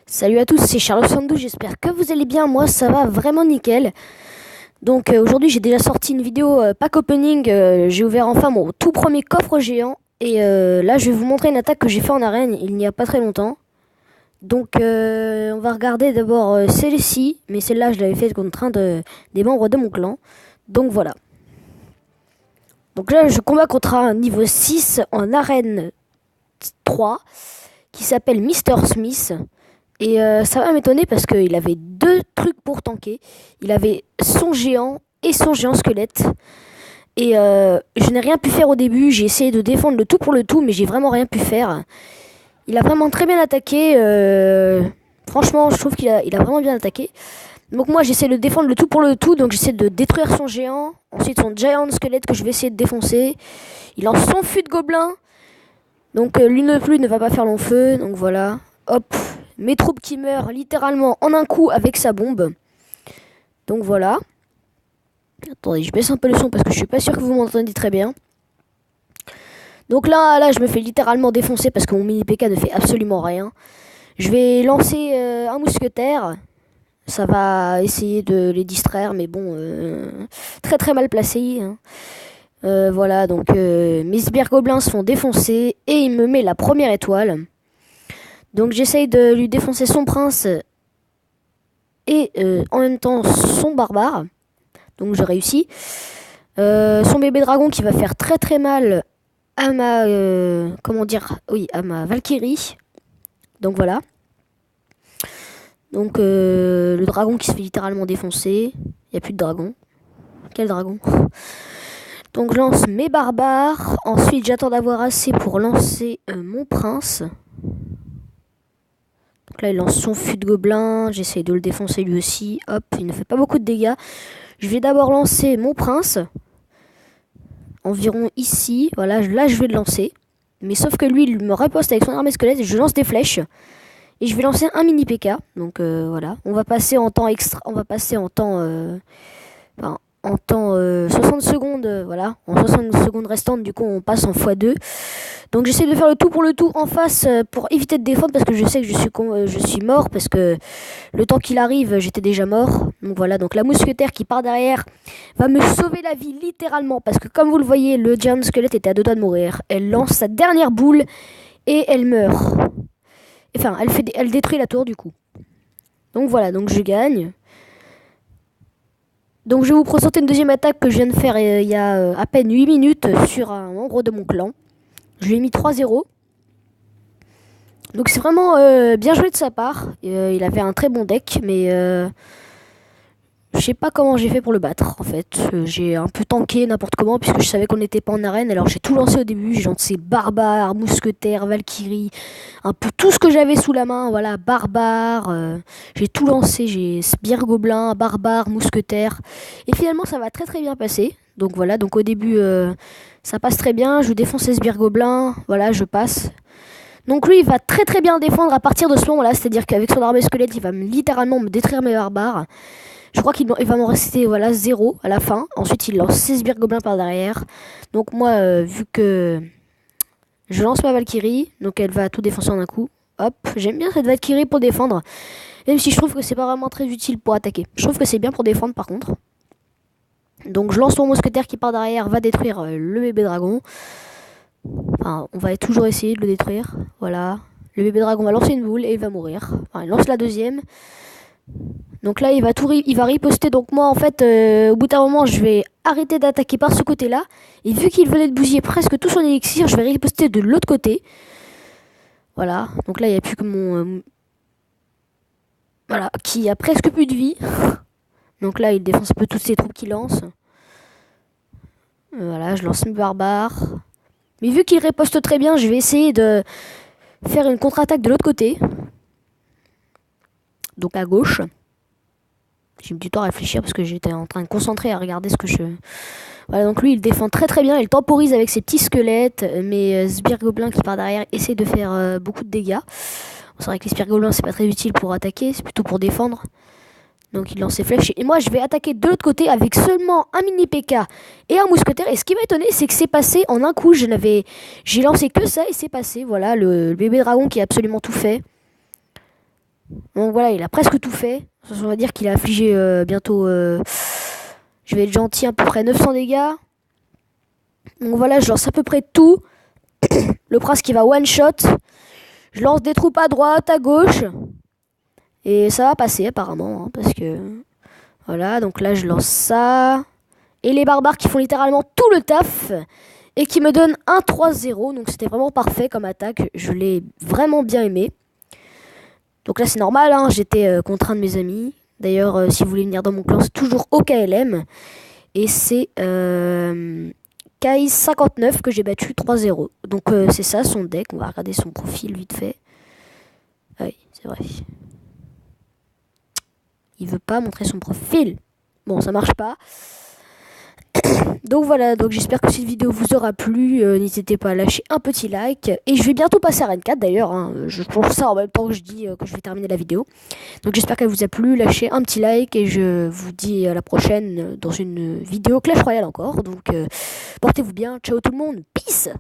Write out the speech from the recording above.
Salut à tous, c'est Charles Sandou, j'espère que vous allez bien, moi ça va vraiment nickel. Donc aujourd'hui j'ai déjà sorti une vidéo pack opening, j'ai ouvert enfin mon tout premier coffre géant. Et là je vais vous montrer une attaque que j'ai fait en arène il n'y a pas très longtemps. Donc on va regarder d'abord celle-ci, mais celle-là je l'avais faite contre des membres de mon clan. Donc voilà. Donc là je combats contre un niveau 6 en arène 3 qui s'appelle Mr. Smith. Et ça va m'étonner parce qu'il avait deux trucs pour tanker. Il avait son géant et son géant squelette. Et je n'ai rien pu faire au début. J'ai essayé de défendre le tout pour le tout, mais j'ai vraiment rien pu faire. Il a vraiment très bien attaqué. Franchement, je trouve qu'il a vraiment bien attaqué. Donc moi, j'essaie de défendre le tout pour le tout. Donc j'essaie de détruire son géant. Ensuite, son giant squelette que je vais essayer de défoncer. Il lance son fût de gobelin. Donc lui non plus ne va pas faire long feu. Donc voilà. Hop. Mes troupes qui meurent littéralement en un coup avec sa bombe. Donc voilà. Attendez, je baisse un peu le son parce que je suis pas sûr que vous m'entendez très bien. Donc là, je me fais littéralement défoncer parce que mon mini PK ne fait absolument rien. Je vais lancer un mousquetaire. Ça va essayer de les distraire, mais bon, très très mal placé. Hein. Voilà, donc mes sbires gobelins se font défoncer et il me met la première étoile. Donc j'essaye de lui défoncer son prince et en même temps son barbare. Donc j'ai réussi. Son bébé dragon qui va faire très très mal à ma à ma Valkyrie. Donc voilà. Donc le dragon qui se fait littéralement défoncer. Il n'y a plus de dragon. Quel dragon? Donc je lance mes barbares. Ensuite j'attends d'avoir assez pour lancer mon prince. Donc là il lance son fût de gobelin. J'essaye de le défoncer lui aussi. Hop, il ne fait pas beaucoup de dégâts. Je vais d'abord lancer mon prince. Environ ici. Voilà, là je vais le lancer. Mais sauf que lui il me riposte avec son armée squelette. Je lance des flèches. Et je vais lancer un mini PK. Donc voilà. On va passer en temps extra. On va passer en temps. Enfin, en temps 60 secondes. Voilà. En 60 secondes restantes, du coup on passe en x2. Donc j'essaie de faire le tout pour le tout en face pour éviter de défendre parce que je sais que je suis mort parce que le temps qu'il arrive j'étais déjà mort. Donc voilà, donc la mousquetaire qui part derrière va me sauver la vie littéralement parce que comme vous le voyez le giant squelette était à deux doigts de mourir. Elle lance sa dernière boule et elle meurt. Enfin elle détruit la tour du coup. Donc voilà, donc je gagne. Donc je vais vous présenter une deuxième attaque que je viens de faire il y a à peine 8 minutes sur un membre de mon clan. Je lui ai mis 3-0. Donc c'est vraiment bien joué de sa part. Il avait un très bon deck, mais je sais pas comment j'ai fait pour le battre en fait. J'ai un peu tanké n'importe comment puisque je savais qu'on n'était pas en arène. Alors j'ai tout lancé au début. J'ai lancé barbare, mousquetaire, valkyrie, un peu tout ce que j'avais sous la main. Voilà, barbare. J'ai tout lancé. J'ai sbire gobelin, barbare, mousquetaire. Et finalement ça va très très bien passer. Donc voilà, donc au début ça passe très bien. Je défonce les sbires gobelins. Voilà, je passe. Donc lui il va très très bien défendre à partir de ce moment là, c'est-à-dire qu'avec son armée squelette il va littéralement me détruire mes barbares. Je crois qu'il va m'en rester voilà 0 à la fin. Ensuite il lance 6 sbires gobelins par derrière. Donc moi vu que je lance ma Valkyrie, donc elle va tout défoncer en un coup. Hop, j'aime bien cette Valkyrie pour défendre. Même si je trouve que c'est pas vraiment très utile pour attaquer. Je trouve que c'est bien pour défendre par contre. Donc je lance mon mousquetaire qui part derrière, va détruire le bébé dragon. Enfin, on va toujours essayer de le détruire. Voilà. Le bébé dragon va lancer une boule et il va mourir. Enfin, il lance la deuxième. Donc là, il va riposter. Donc moi, en fait, au bout d'un moment, je vais arrêter d'attaquer par ce côté-là. Et vu qu'il venait de bousiller presque tout son élixir, je vais riposter de l'autre côté. Voilà. Donc là, il n'y a plus que mon... voilà. Qui a presque plus de vie. Donc là, il défonce un peu toutes ses troupes qu'il lance. Voilà, je lance mes barbares. Mais vu qu'il riposte très bien, je vais essayer de faire une contre-attaque de l'autre côté. Donc à gauche. J'ai mis du temps à réfléchir parce que j'étais en train de concentrer à regarder ce que je... Voilà, donc lui il défend très très bien, il temporise avec ses petits squelettes. Mes sbires gobelins qui part derrière essaient de faire beaucoup de dégâts. C'est vrai que les sbires gobelins c'est pas très utile pour attaquer, c'est plutôt pour défendre. Donc il lance ses flèches. Et moi je vais attaquer de l'autre côté avec seulement un mini PK et un mousquetaire. Et ce qui m'a étonné c'est que c'est passé en un coup. J'ai lancé que ça et c'est passé. Voilà, le bébé dragon qui a absolument tout fait. Donc voilà, il a presque tout fait. On va dire qu'il a affligé bientôt, je vais être gentil, à peu près 900 dégâts. Donc voilà, je lance à peu près tout. Le prince qui va one shot. Je lance des troupes à droite, à gauche. Et ça va passer apparemment, hein, parce que... Voilà, donc là je lance ça. Et les barbares qui font littéralement tout le taf. Et qui me donnent un 3-0. Donc c'était vraiment parfait comme attaque. Je l'ai vraiment bien aimé. Donc là c'est normal, hein, j'étais contre un de mes amis. D'ailleurs, si vous voulez venir dans mon clan, c'est toujours au KLM. Et c'est Kai59 que j'ai battu 3-0. Donc c'est ça son deck. On va regarder son profil vite fait. Ah oui, c'est vrai. Il veut pas montrer son profil. Bon, ça marche pas. Donc voilà, donc j'espère que cette vidéo vous aura plu. N'hésitez pas à lâcher un petit like. Et je vais bientôt passer à Rennes 4 d'ailleurs. Hein. Je pense ça en même temps que je dis que je vais terminer la vidéo. Donc j'espère qu'elle vous a plu. Lâchez un petit like et je vous dis à la prochaine dans une vidéo Clash Royale encore. Donc portez-vous bien. Ciao tout le monde. Peace.